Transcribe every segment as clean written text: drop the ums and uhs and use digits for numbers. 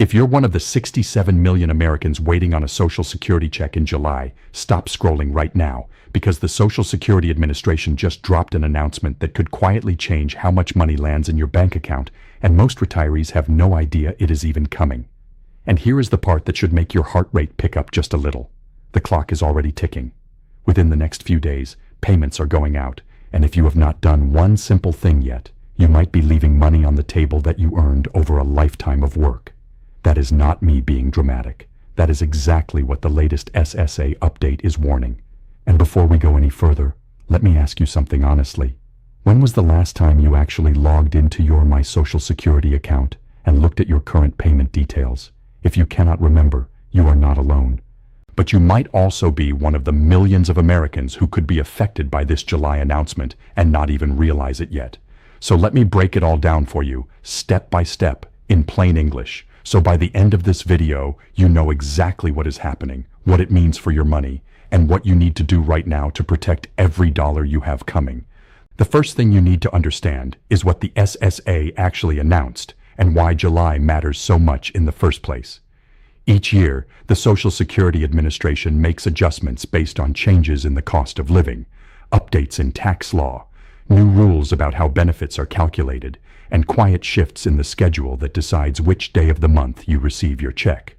If you're one of the 67 million Americans waiting on a Social Security check in July, stop scrolling right now, because the Social Security Administration just dropped an announcement that could quietly change how much money lands in your bank account, and most retirees have no idea it is even coming. And here is the part that should make your heart rate pick up just a little. The clock is already ticking. Within the next few days, payments are going out, and if you have not done one simple thing yet, you might be leaving money on the table that you earned over a lifetime of work. That is not me being dramatic. That is exactly what the latest SSA update is warning. And before we go any further, let me ask you something honestly. When was the last time you actually logged into your My Social Security account and looked at your current payment details? If you cannot remember, you are not alone. But you might also be one of the millions of Americans who could be affected by this July announcement and not even realize it yet. So let me break it all down for you, step by step, in plain English. So by the end of this video, you know exactly what is happening, what it means for your money, and what you need to do right now to protect every dollar you have coming. The first thing you need to understand is what the SSA actually announced and why July matters so much in the first place. Each year, the Social Security Administration makes adjustments based on changes in the cost of living, updates in tax law, new rules about how benefits are calculated, and quiet shifts in the schedule that decides which day of the month you receive your check.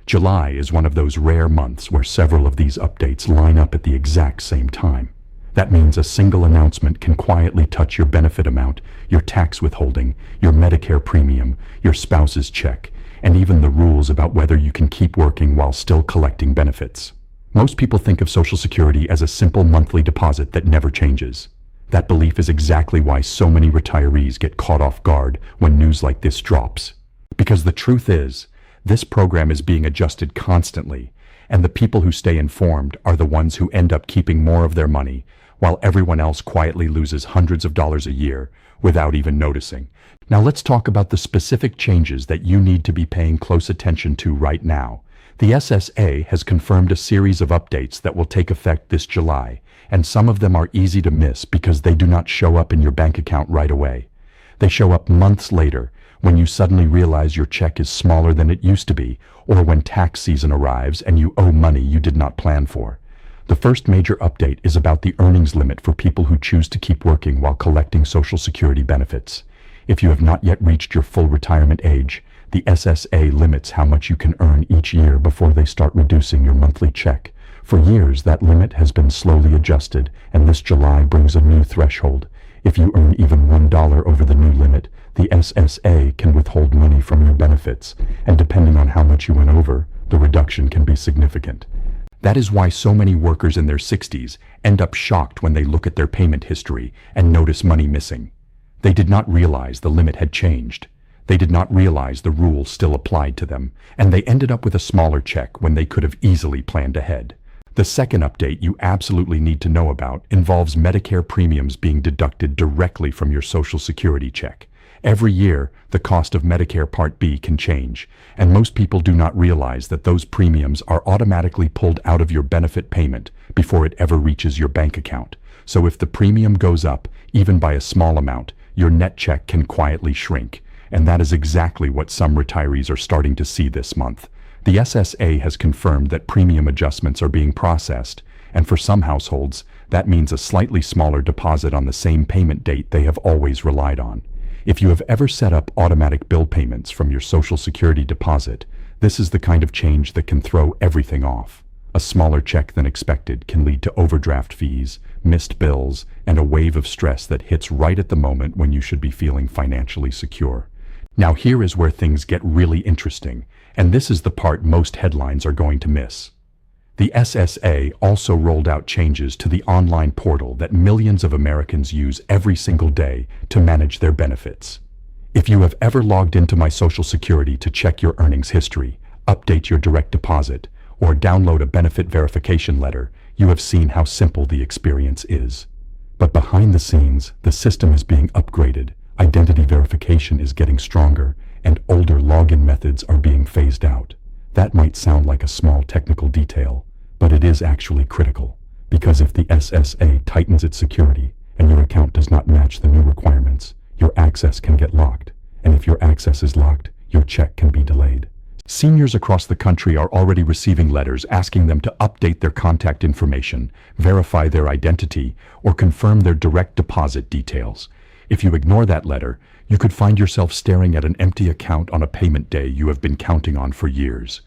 July is one of those rare months where several of these updates line up at the exact same time. That means a single announcement can quietly touch your benefit amount, your tax withholding, your Medicare premium, your spouse's check, and even the rules about whether you can keep working while still collecting benefits. Most people think of Social Security as a simple monthly deposit that never changes. That belief is exactly why so many retirees get caught off guard when news like this drops. Because the truth is, this program is being adjusted constantly, and the people who stay informed are the ones who end up keeping more of their money, while everyone else quietly loses hundreds of dollars a year without even noticing. Now let's talk about the specific changes that you need to be paying close attention to right now. The SSA has confirmed a series of updates that will take effect this July, and some of them are easy to miss because they do not show up in your bank account right away. They show up months later, when you suddenly realize your check is smaller than it used to be, or when tax season arrives and you owe money you did not plan for. The first major update is about the earnings limit for people who choose to keep working while collecting Social Security benefits. If you have not yet reached your full retirement age, the SSA limits how much you can earn each year before they start reducing your monthly check. For years, that limit has been slowly adjusted, and this July brings a new threshold. If you earn even $1 over the new limit, the SSA can withhold money from your benefits, and depending on how much you went over, the reduction can be significant. That is why so many workers in their 60s end up shocked when they look at their payment history and notice money missing. They did not realize the limit had changed. They did not realize the rules still applied to them, and they ended up with a smaller check when they could have easily planned ahead. The second update you absolutely need to know about involves Medicare premiums being deducted directly from your Social Security check. Every year, the cost of Medicare Part B can change, and most people do not realize that those premiums are automatically pulled out of your benefit payment before it ever reaches your bank account. So if the premium goes up, even by a small amount, your net check can quietly shrink. And that is exactly what some retirees are starting to see this month. The SSA has confirmed that premium adjustments are being processed, and for some households, that means a slightly smaller deposit on the same payment date they have always relied on. If you have ever set up automatic bill payments from your Social Security deposit, this is the kind of change that can throw everything off. A smaller check than expected can lead to overdraft fees, missed bills, and a wave of stress that hits right at the moment when you should be feeling financially secure. Now here is where things get really interesting, and this is the part most headlines are going to miss. The SSA also rolled out changes to the online portal that millions of Americans use every single day to manage their benefits. If you have ever logged into My Social Security to check your earnings history, update your direct deposit, or download a benefit verification letter, you have seen how simple the experience is. But behind the scenes, the system is being upgraded. Identity verification is getting stronger, and older login methods are being phased out. That might sound like a small technical detail, but it is actually critical, because if the SSA tightens its security and your account does not match the new requirements, your access can get locked, and if your access is locked, your check can be delayed. Seniors across the country are already receiving letters asking them to update their contact information, verify their identity, or confirm their direct deposit details. If you ignore that letter, you could find yourself staring at an empty account on a payment day you have been counting on for years.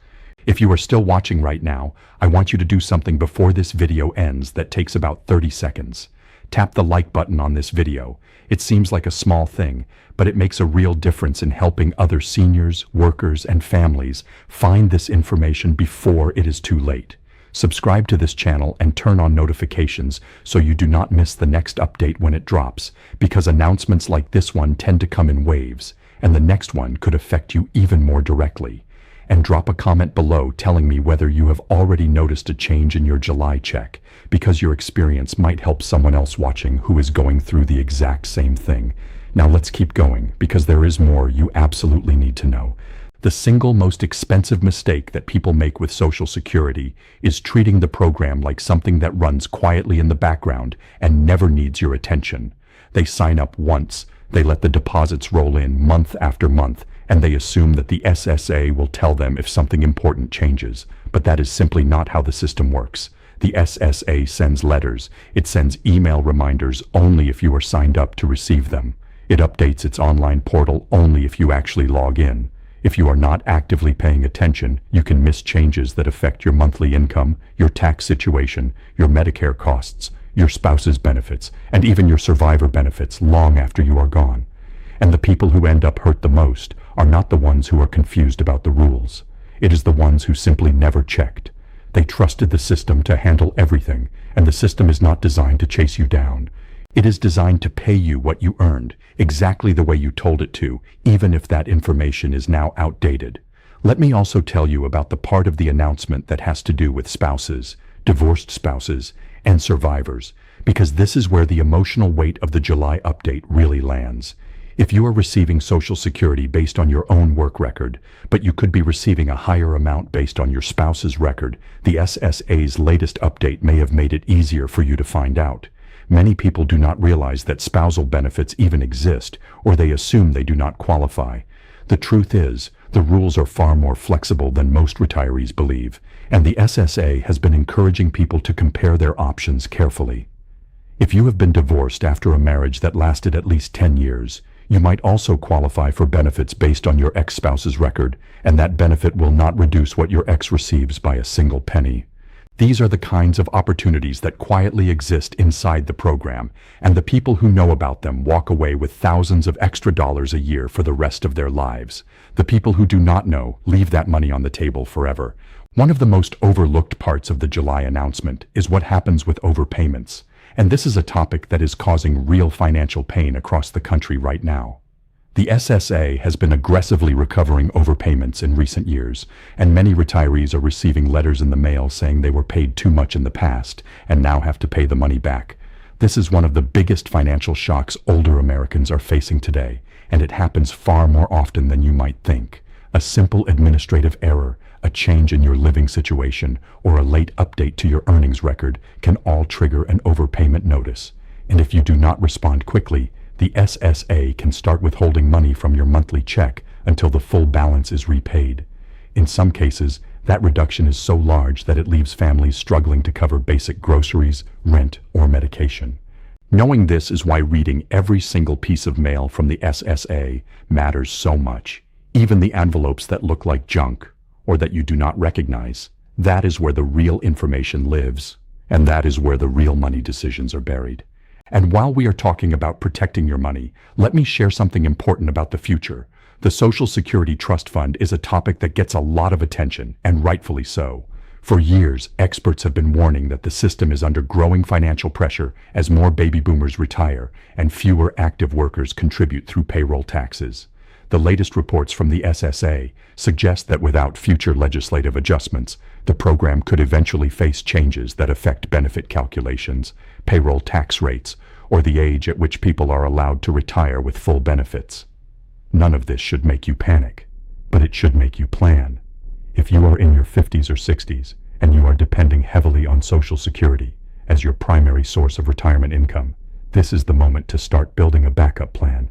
If you are still watching right now, I want you to do something before this video ends that takes about 30 seconds. Tap the like button on this video. It seems like a small thing, but it makes a real difference in helping other seniors, workers, and families find this information before it is too late. Subscribe to this channel and turn on notifications so you do not miss the next update when it drops, because announcements like this one tend to come in waves, and the next one could affect you even more directly. And drop a comment below telling me whether you have already noticed a change in your July check, because your experience might help someone else watching who is going through the exact same thing. Now let's keep going, because there is more you absolutely need to know. The single most expensive mistake that people make with Social Security is treating the program like something that runs quietly in the background and never needs your attention. They sign up once, they let the deposits roll in month after month, and they assume that the SSA will tell them if something important changes. But that is simply not how the system works. The SSA sends letters. It sends email reminders only if you are signed up to receive them. It updates its online portal only if you actually log in. If you are not actively paying attention, you can miss changes that affect your monthly income, your tax situation, your Medicare costs, your spouse's benefits, and even your survivor benefits long after you are gone. And the people who end up hurt the most are not the ones who are confused about the rules. It is the ones who simply never checked. They trusted the system to handle everything, and the system is not designed to chase you down. It is designed to pay you what you earned, exactly the way you told it to, even if that information is now outdated. Let me also tell you about the part of the announcement that has to do with spouses, divorced spouses, and survivors, because this is where the emotional weight of the July update really lands. If you are receiving Social Security based on your own work record, but you could be receiving a higher amount based on your spouse's record, the SSA's latest update may have made it easier for you to find out. Many people do not realize that spousal benefits even exist, or they assume they do not qualify. The truth is, the rules are far more flexible than most retirees believe, and the SSA has been encouraging people to compare their options carefully. If you have been divorced after a marriage that lasted at least 10 years, you might also qualify for benefits based on your ex-spouse's record, and that benefit will not reduce what your ex receives by a single penny. These are the kinds of opportunities that quietly exist inside the program, and the people who know about them walk away with thousands of extra dollars a year for the rest of their lives. The people who do not know leave that money on the table forever. One of the most overlooked parts of the July announcement is what happens with overpayments. And this is a topic that is causing real financial pain across the country right now. The SSA has been aggressively recovering overpayments in recent years, and many retirees are receiving letters in the mail saying they were paid too much in the past and now have to pay the money back. This is one of the biggest financial shocks older Americans are facing today, and it happens far more often than you might think. A simple administrative error, a change in your living situation, or a late update to your earnings record can all trigger an overpayment notice. And if you do not respond quickly, the SSA can start withholding money from your monthly check until the full balance is repaid. In some cases, that reduction is so large that it leaves families struggling to cover basic groceries, rent, or medication. Knowing this is why reading every single piece of mail from the SSA matters so much. Even the envelopes that look like junk, or that you do not recognize. That is where the real information lives, and that is where the real money decisions are buried. And while we are talking about protecting your money, let me share something important about the future. The Social Security Trust Fund is a topic that gets a lot of attention, and rightfully so. For years, experts have been warning that the system is under growing financial pressure as more baby boomers retire and fewer active workers contribute through payroll taxes. The latest reports from the SSA suggest that without future legislative adjustments, the program could eventually face changes that affect benefit calculations, payroll tax rates, or the age at which people are allowed to retire with full benefits. None of this should make you panic, but it should make you plan. If you are in your 50s or 60s and you are depending heavily on Social Security as your primary source of retirement income, this is the moment to start building a backup plan.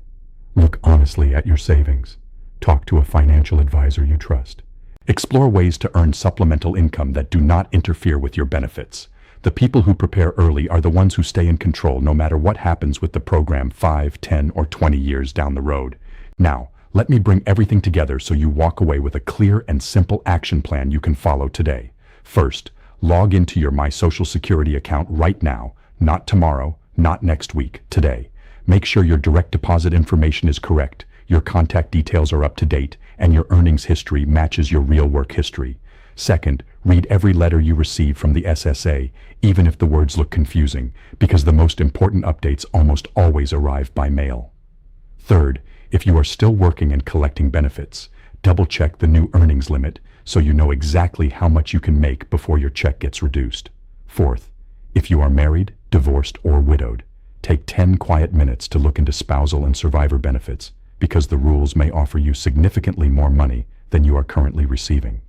Look honestly at your savings. Talk to a financial advisor you trust. Explore ways to earn supplemental income that do not interfere with your benefits. The people who prepare early are the ones who stay in control no matter what happens with the program 5, 10, or 20 years down the road. Now, let me bring everything together so you walk away with a clear and simple action plan you can follow today. First, log into your My Social Security account right now, not tomorrow, not next week, today. Make sure your direct deposit information is correct, your contact details are up to date, and your earnings history matches your real work history. Second, read every letter you receive from the SSA, even if the words look confusing, because the most important updates almost always arrive by mail. Third, if you are still working and collecting benefits, double-check the new earnings limit so you know exactly how much you can make before your check gets reduced. Fourth, if you are married, divorced, or widowed, take 10 quiet minutes to look into spousal and survivor benefits, because the rules may offer you significantly more money than you are currently receiving.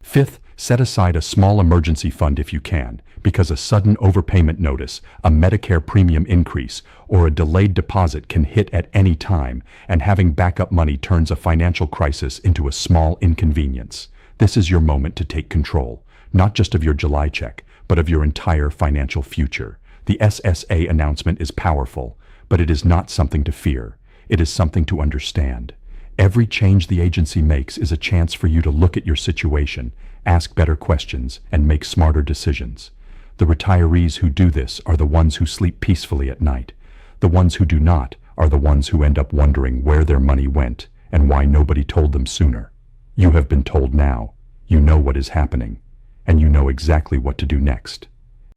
Fifth, set aside a small emergency fund if you can, because a sudden overpayment notice, a Medicare premium increase, or a delayed deposit can hit at any time, and having backup money turns a financial crisis into a small inconvenience. This is your moment to take control, not just of your July check, but of your entire financial future. The SSA announcement is powerful, but it is not something to fear. It is something to understand. Every change the agency makes is a chance for you to look at your situation, ask better questions, and make smarter decisions. The retirees who do this are the ones who sleep peacefully at night. The ones who do not are the ones who end up wondering where their money went and why nobody told them sooner. You have been told now. You know what is happening, and you know exactly what to do next.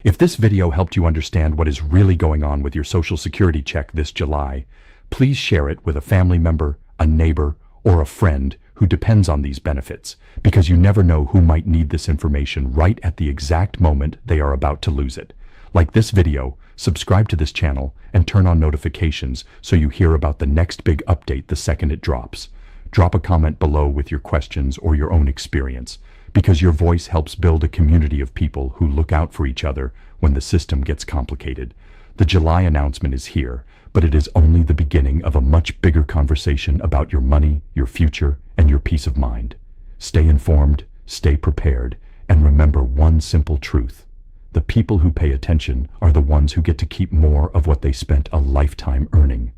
If this video helped you understand what is really going on with your Social Security check this July, please share it with a family member, a neighbor, or a friend who depends on these benefits, because you never know who might need this information right at the exact moment they are about to lose it. Like this video, subscribe to this channel, and turn on notifications so you hear about the next big update the second it drops. Drop a comment below with your questions or your own experience, because your voice helps build a community of people who look out for each other when the system gets complicated. The July announcement is here, but it is only the beginning of a much bigger conversation about your money, your future, and your peace of mind. Stay informed, stay prepared, and remember one simple truth. The people who pay attention are the ones who get to keep more of what they spent a lifetime earning.